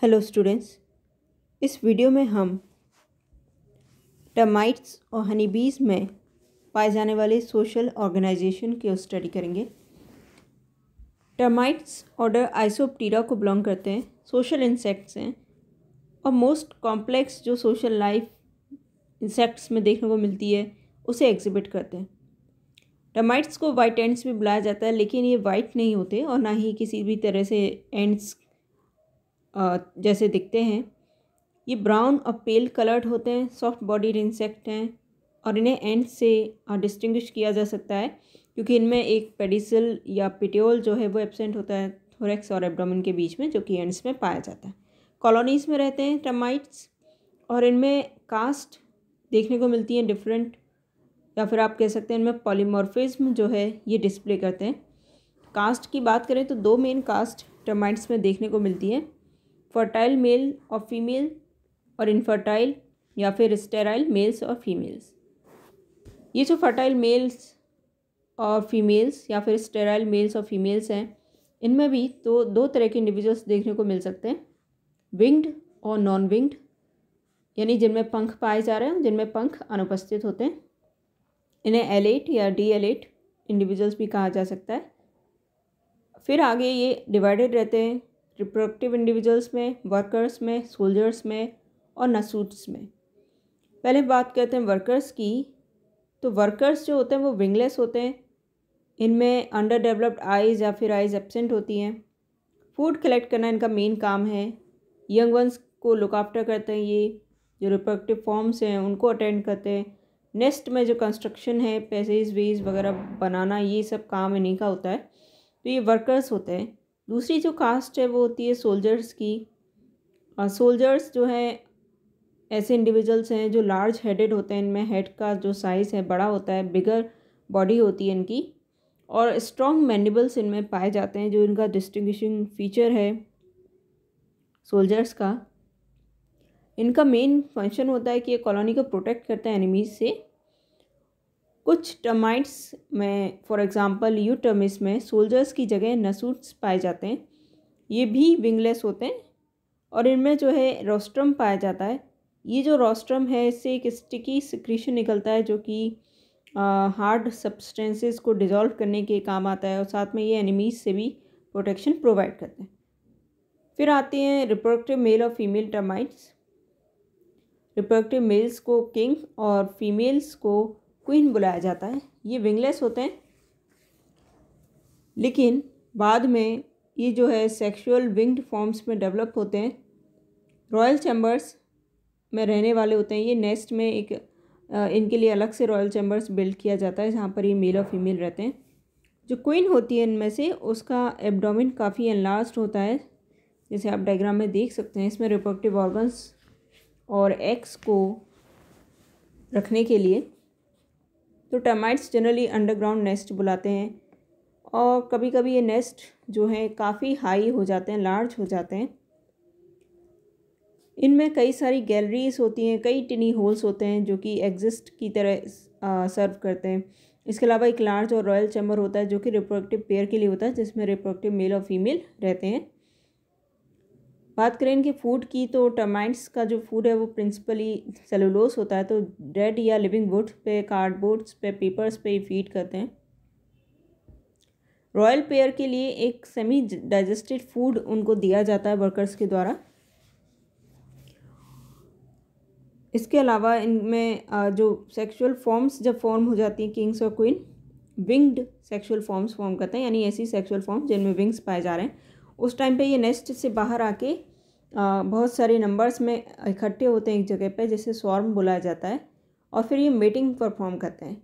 Hello students. इस video में हम टर्माइट्स और हनीबीज में पाए जाने वाले सोशल ऑर्गेनाइजेशन की स्टडी करेंगे। टर्माइट्स ऑर्डर आइसोप्टेरा को बिलोंग करते हैं, सोशल इंसेक्ट्स हैं और मोस्ट कॉम्प्लेक्स जो सोशल लाइफ इंसेक्ट्स में देखने को मिलती है उसे एग्जिबिट करते हैं। टर्माइट्स को वाइट एंड्स भी बुलाया जाता है, लेकिन ये वाइट नहीं होते और ना ही किसी भी तरह से एंड्स जैसे दिखते हैं। ये ब्राउन और पेल कलर्ड होते हैं, सॉफ्ट बॉडीड इंसेक्ट हैं और इन्हें एंड से डिस्टिंग्विश किया जा सकता है क्योंकि इनमें एक पेडिसल या पिटियोल जो है वो एब्सेंट होता है थोरैक्स और एब्डोमेन के बीच में, जो कि एंड्स में पाया जाता है। कॉलोनीज़ में रहते हैं टर्माइट्स और इनमें कास्ट देखने को मिलती हैं डिफरेंट, या फिर आप कह सकते हैं इनमें पॉलीमॉर्फिज्म जो है ये डिस्प्ले करते हैं। कास्ट की बात करें तो दो मेन कास्ट टर्माइट्स में देखने को मिलती है, फर्टाइल मेल और फीमेल और इनफर्टाइल या फिर स्टेराइल मेल्स और फीमेल्स। ये जो फर्टाइल मेल्स और फीमेल्स या फिर स्टेराइल मेल्स और फीमेल्स हैं, इनमें भी तो दो तरह के इंडिविजुअल्स देखने को मिल सकते हैं, विंग्ड और नॉन विंग्ड, यानी जिनमें पंख पाए जा रहे हैं जिनमें पंख अनुपस्थित होते हैं। इन्हें एलेट या डी एलेट इंडिविजुअल्स भी कहा जा सकता है। फिर आगे ये डिवाइडेड रहते हैं रिप्रोडक्टिव इंडिविजुअल्स में, वर्कर्स में, सोल्जर्स में और नसूट्स में। पहले बात करते हैं वर्कर्स की। तो वर्कर्स जो होते हैं वो विंगलेस होते हैं, इनमें अंडर डेवलप्ड आइज़ या फिर आइज़ एब्सेंट होती हैं। फूड कलेक्ट करना इनका मेन काम है। यंग वंस को लुक आफ्टर करते हैं, ये जो रिप्रोडक्टिव फॉर्म्स हैं उनको अटेंड करते हैं। नेस्ट में जो कंस्ट्रक्शन है, पैसेज वेज वगैरह बनाना, ये सब काम इन्हीं का होता है। तो ये वर्कर्स होते हैं। दूसरी जो कास्ट है वो होती है सोल्जर्स की। और सोल्जर्स जो है ऐसे इंडिविजुअल्स हैं जो लार्ज हेडेड होते हैं, इनमें हेड का जो साइज़ है बड़ा होता है, बिगर बॉडी होती है इनकी और स्ट्रॉन्ग मैंडिबल्स इनमें पाए जाते हैं, जो इनका डिस्टिंग्विशिंग फीचर है सोल्जर्स का। इनका मेन फंक्शन होता है कि ये कॉलोनी को प्रोटेक्ट करते हैं एनिमीज से। कुछ टर्माइट्स में फॉर एग्जांपल यूटर्मिस में सोल्जर्स की जगह नसूट्स पाए जाते हैं। ये भी विंगलेस होते हैं और इनमें जो है रोस्ट्रम पाया जाता है। ये जो रोस्ट्रम है इससे एक स्टिकी सिक्रीशन निकलता है जो कि हार्ड सब्सटेंसेस को डिज़ोल्व करने के काम आता है और साथ में ये एनिमीज से भी प्रोटेक्शन प्रोवाइड करते हैं। फिर आते हैं रिप्रोडक्टिव मेल और फीमेल टर्माइट्स। रिप्रोडक्टिव मेल्स को किंग और फीमेल्स को क्वीन बुलाया जाता है। ये विंगलेस होते हैं, लेकिन बाद में ये जो है सेक्सुअल विंग्ड फॉर्म्स में डेवलप होते हैं। रॉयल चैम्बर्स में रहने वाले होते हैं। ये नेस्ट में एक इनके लिए अलग से रॉयल चैम्बर्स बिल्ड किया जाता है जहाँ पर ये मेल और फीमेल रहते हैं। जो क्वीन होती है इनमें से, उसका एब्डोमेन काफ़ी एनलार्ज्ड होता है, जैसे आप डायग्राम में देख सकते हैं। इसमें रिप्रोडक्टिव ऑर्गन्स और एग्स को रखने के लिए तो टर्माइट्स जनरली अंडरग्राउंड नेस्ट बुलाते हैं और कभी कभी ये नेस्ट जो है काफ़ी हाई हो जाते हैं, लार्ज हो जाते हैं। इनमें कई सारी गैलरीज होती हैं, कई टिनी होल्स होते हैं जो कि एग्जिस्ट की तरह सर्व करते हैं। इसके अलावा एक लार्ज और रॉयल चैम्बर होता है जो कि रिप्रोडक्टिव पेयर के लिए होता है, जिसमें रिप्रोडक्टिव मेल और फीमेल रहते हैं। बात करें इनके फूड की तो टर्माइट्स का जो फूड है वो प्रिंसिपली सेलुलोस होता है, तो डेड या लिविंग वुड पे, कार्डबोर्ड्स पे, पेपर्स पे फीड करते हैं। रॉयल पेयर के लिए एक सेमी डाइजेस्टेड फूड उनको दिया जाता है वर्कर्स के द्वारा। इसके अलावा इनमें जो सेक्सुअल फॉर्म्स जब फॉर्म हो जाती हैं, किंग्स और queen winged sexual forms form करते हैं, यानी ऐसी सेक्सुअल फॉर्म जिनमें विंग्स पाए जा रहे हैं। उस टाइम पे ये नेस्ट से बाहर आके बहुत सारे नंबर्स में इकट्ठे होते हैं एक जगह पे, जिसे स्वॉर्म बुलाया जाता है, और फिर ये मीटिंग परफॉर्म करते हैं।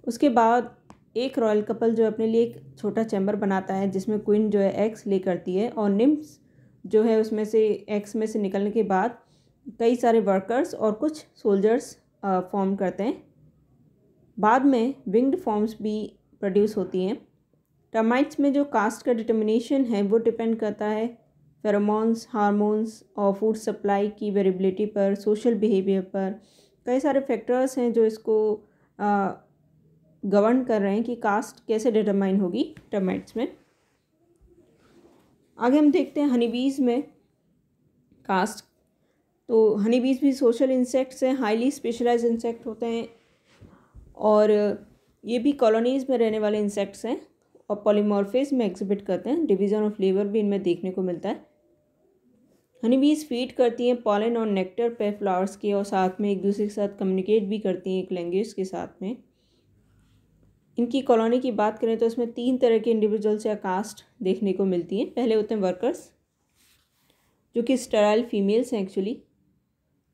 उसके बाद एक रॉयल कपल जो अपने लिए एक छोटा चैम्बर बनाता है जिसमें क्वीन जो है एग्स ले करती है और निम्स जो है उसमें से एग्स में से निकलने के बाद कई सारे वर्कर्स और कुछ सोल्जर्स फॉर्म करते हैं। बाद में विंग्ड फॉर्म्स भी प्रोड्यूस होती हैं। टर्माइट्स में जो कास्ट का डिटर्मिनेशन है वो डिपेंड करता है फेरोमोन्स, हार्मोन्स और फूड सप्लाई की वेरिएबिलिटी पर, सोशल बिहेवियर पर। कई सारे फैक्टर्स हैं जो इसको गवर्न कर रहे हैं कि कास्ट कैसे डिटरमाइन होगी टर्माइट्स में। आगे हम देखते हैं हनीबीज़ में। कास्ट। तो हनी बीज भी सोशल इंसेक्ट्स हैं, हाईली स्पेशलाइज्ड इंसेक्ट होते हैं और ये भी कॉलोनीज़ में रहने वाले इंसेक्ट्स हैं और पॉलीमॉर्फिज्म में एग्जिबिट करते हैं। डिवीज़न ऑफ लेबर भी इनमें देखने को मिलता है। हनी बीज फीड करती हैं पॉलन और नेक्टर पे फ्लावर्स के और साथ में एक दूसरे के साथ कम्युनिकेट भी करती हैं एक लैंग्वेज के साथ में। इनकी कॉलोनी की बात करें तो इसमें 3 तरह के इंडिविजुअल्स या कास्ट देखने को मिलती हैं। पहले होते हैं वर्कर्स, जो कि स्टेराइल फीमेल्स हैं एक्चुअली,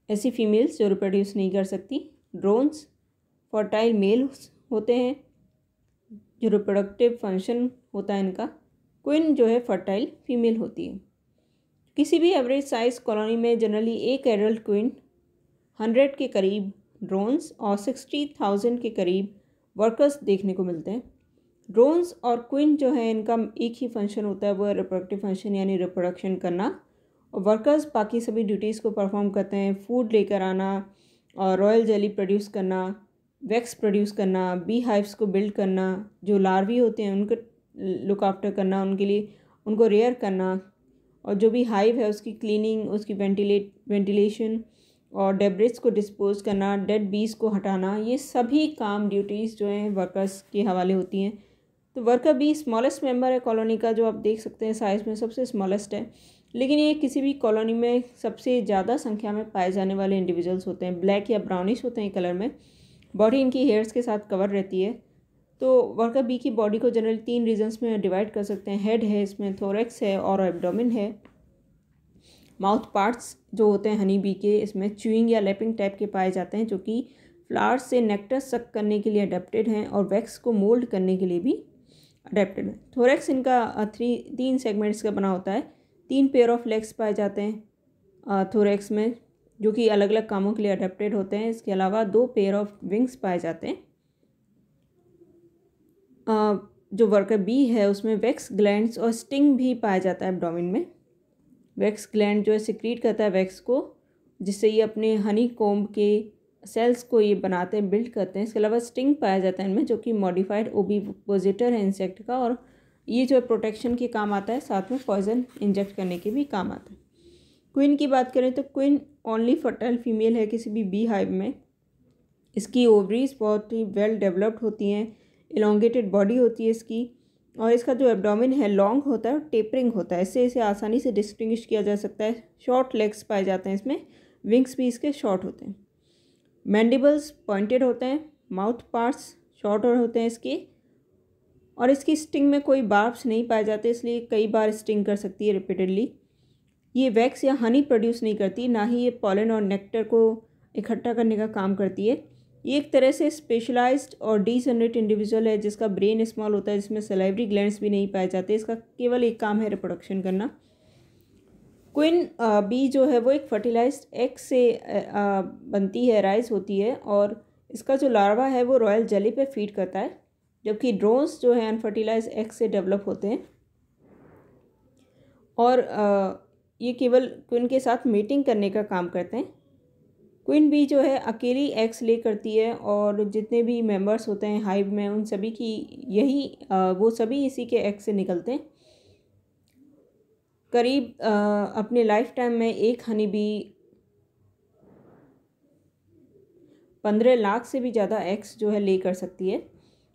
ऐसी फीमेल्स जो रिप्रोड्यूस नहीं कर सकती। ड्रोन्स फर्टाइल मेल्स होते हैं जो रिप्रोडक्टिव फंक्शन होता है इनका। क्वीन जो है फर्टाइल फीमेल होती है। किसी भी एवरेज साइज कॉलोनी में जनरली एक एडल्ट क्वीन, 100 के करीब ड्रोन्स और 60,000 के करीब वर्कर्स देखने को मिलते हैं। ड्रोन्स और क्वीन जो है इनका एक ही फंक्शन होता है, वो है रिप्रोडक्टिव फंक्शन यानी रिप्रोडक्शन करना, और वर्कर्स बाकी सभी ड्यूटीज़ को परफॉर्म करते हैं। फूड लेकर आना और रॉयल जेली प्रोड्यूस करना, वैक्स प्रोड्यूस करना, बी हाइव्स को बिल्ड करना, जो लार्वी होते हैं उनको लुक आफ्टर करना, उनके लिए उनको रेयर करना, और जो भी हाइव है उसकी क्लीनिंग, उसकी वेंटिलेशन और डेब्रिस को डिस्पोज करना, डेड बीज को हटाना, ये सभी काम ड्यूटीज़ जो हैं वर्कर्स के हवाले होती हैं। तो वर्कर बी स्मॉलेस्ट मेंबर है कॉलोनी का, जो आप देख सकते हैं साइज़ में सबसे स्मॉलेस्ट है, लेकिन ये किसी भी कॉलोनी में सबसे ज़्यादा संख्या में पाए जाने वाले इंडिविजुअल्स होते हैं। ब्लैक या ब्राउनिश होते हैं कलर में, बॉडी इनकी हेयर्स के साथ कवर रहती है। तो वर्कर बी की बॉडी को जनरली 3 रीजन्स में डिवाइड कर सकते हैं। हेड है, इसमें थोरैक्स है और एब्डोमेन है। माउथ पार्ट्स जो होते हैं हनी बी के, इसमें च्यूइंग या लैपिंग टाइप के पाए जाते हैं, जो कि फ्लावर्स से नेक्टर सक करने के लिए अडेप्टेड हैं और वैक्स को मोल्ड करने के लिए भी अडेप्टेड है। थोरैक्स इनका 3 सेगमेंट्स का बना होता है। 3 पेयर ऑफ लेग्स पाए जाते हैं थोरैक्स में, जो कि अलग अलग कामों के लिए अडेप्टेड होते हैं। इसके अलावा 2 पेयर ऑफ विंग्स पाए जाते हैं। जो वर्कर बी है उसमें वैक्स ग्लैंड्स और स्टिंग भी पाया जाता है एब्डोमेन में। वैक्स ग्लैंड जो है सिक्रीट करता है वैक्स को, जिससे ये अपने हनी कोम्ब के सेल्स को ये बनाते हैं, बिल्ड करते हैं। इसके अलावा स्टिंग पाया जाता है इनमें, जो कि मॉडिफाइड ओविपोजिटर है इंसेक्ट का, और ये जो है प्रोटेक्शन के काम आता है, साथ में पॉइजन इंजेक्ट करने के भी काम आता है। क्वीन की बात करें तो क्वीन ओनली फर्टाइल फीमेल है किसी भी बी हाइव में। इसकी ओवरीज बहुत ही वेल डेवलप्ड होती हैं, इलोंगेटेड बॉडी होती है इसकी, और इसका जो एब्डोमेन है लॉन्ग होता है और टेपरिंग होता है। इससे इसे आसानी से डिस्टिंग्विश किया जा सकता है। शॉर्ट लेग्स पाए जाते हैं इसमें, विंग्स भी इसके शॉर्ट होते हैं। मैंडिबल्स पॉइंटेड होते हैं, माउथ पार्ट्स शॉर्ट होते हैं इसके, और इसकी स्टिंग में कोई बार्ब्स नहीं पाए जाते, इसलिए कई बार स्टिंग कर सकती है रिपीटेडली। ये वैक्स या हनी प्रोड्यूस नहीं करती, ना ही ये पॉलन और नेक्टर को इकट्ठा करने का काम करती है। ये एक तरह से स्पेशलाइज्ड और डीजनरेट इंडिविजुअल है जिसका ब्रेन स्मॉल होता है, जिसमें सलाइवरी ग्लैंड्स भी नहीं पाए जाते। इसका केवल एक काम है रिप्रोडक्शन करना। क्वीन बी जो है वो एक फर्टिलाइज्ड एग से बनती है, राइज होती है, और इसका जो लार्वा है वो रॉयल जेली पे फीड करता है, जबकि ड्रोन्स जो है अनफर्टिलाइज्ड एग से डेवलप होते हैं। और ये केवल क्वीन के साथ मीटिंग करने का काम करते हैं। क्वीन बी जो है अकेली एग्स ले करती है, और जितने भी मेंबर्स होते हैं हाइव में उन सभी की यही वो सभी इसी के एग से निकलते हैं। करीब अपने लाइफ टाइम में एक हनी बी 15 लाख से भी ज़्यादा एग्स जो है ले कर सकती है।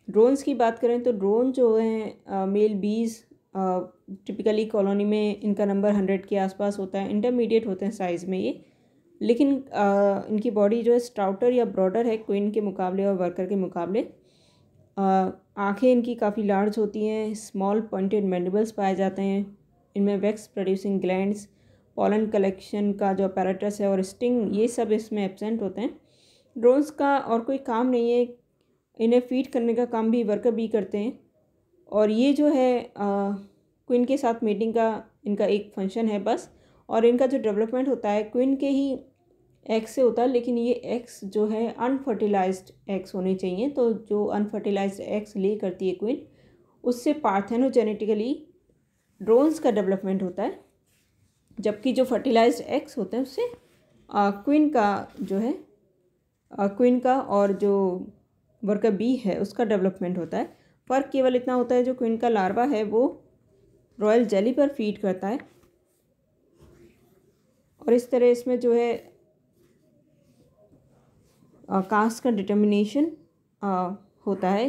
ड्रोन्स की बात करें तो ड्रोन जो हैं मेल बीज टिपिकली कॉलोनी में इनका नंबर 100 के आसपास होता है। इंटरमीडिएट होते हैं साइज़ में ये, लेकिन इनकी बॉडी जो है स्ट्राउटर या ब्रॉडर है क्वीन के मुकाबले और वर्कर के मुकाबले। आँखें इनकी काफ़ी लार्ज होती हैं। स्मॉल पॉइंटेड मैंडिबल्स पाए जाते हैं। इनमें wax producing glands, pollen collection का जो अपैरेटस है और स्टिंग, ये सब इसमें एब्सेंट होते हैं। ड्रोन्स का और कोई काम नहीं है, इन्हें फीड करने का काम भी वर्कर बी करते हैं। और ये जो है क्वीन के साथ मीटिंग का इनका एक फंक्शन है बस। और इनका जो डेवलपमेंट होता है क्वीन के ही एग्स से होता है, लेकिन ये एग्स जो है अनफर्टिलाइज्ड एग्स होने चाहिए। तो जो अनफर्टिलाइज्ड एग्स ले करती है क्वीन, उससे पार्थेनोजेनेटिकली ड्रोन्स का डेवलपमेंट होता है, जबकि जो फर्टिलाइज्ड एग्स होते हैं उससे क्वीन का जो है क्वीन का और जो वर्कर बी है उसका डेवलपमेंट होता है। फ़र्क केवल इतना होता है, जो क्वीन का लार्वा है वो रॉयल जेली पर फीड करता है और इस तरह इसमें जो है कास्ट का डिटर्मिनेशन होता है